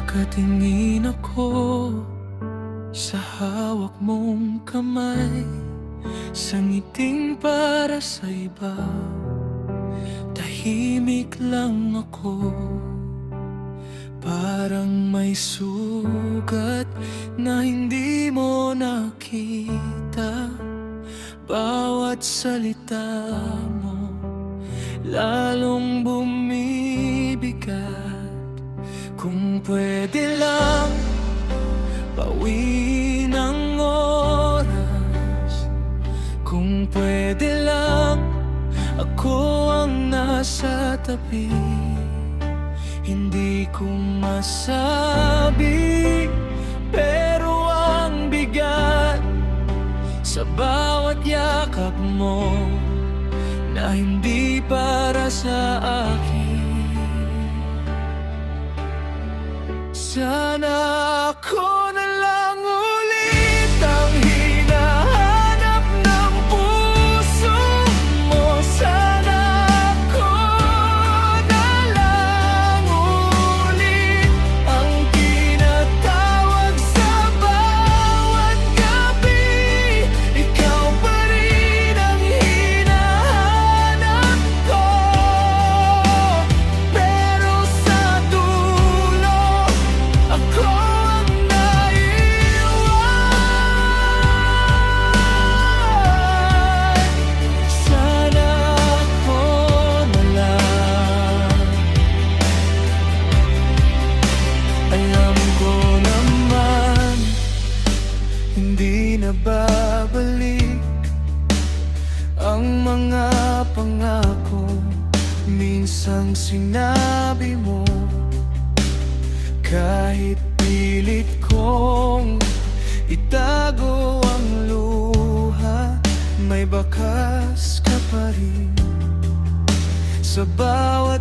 Nakatingin ako sa hawak mong kamay, sa ngiting para sa iba. Tahimik lang ako, parang may sugat na hindi mo nakita. Bawat salita mo lalong bumibigat. Kung pwede lang bawiin ang oras, kung pwede lang ako ang nasa tabi. Hindi ko masabi, pero ang bigat sa bawat yakap mo na hindi para sa akin. Sana ako na lang ulit ang hinahanap ng puso mo. Sana ako na lang ulit ang tinatawag sa bawat gabi. Ikaw pa rin ang hinahanap ko, pero sa dulo ako ang naiwan. Sana ako na lang. Alam ko naman hindi na babalik ang mga pangako minsang sinabi mo. Kahit pilit kong itago ang luha, may bakas ka pa rin sa bawat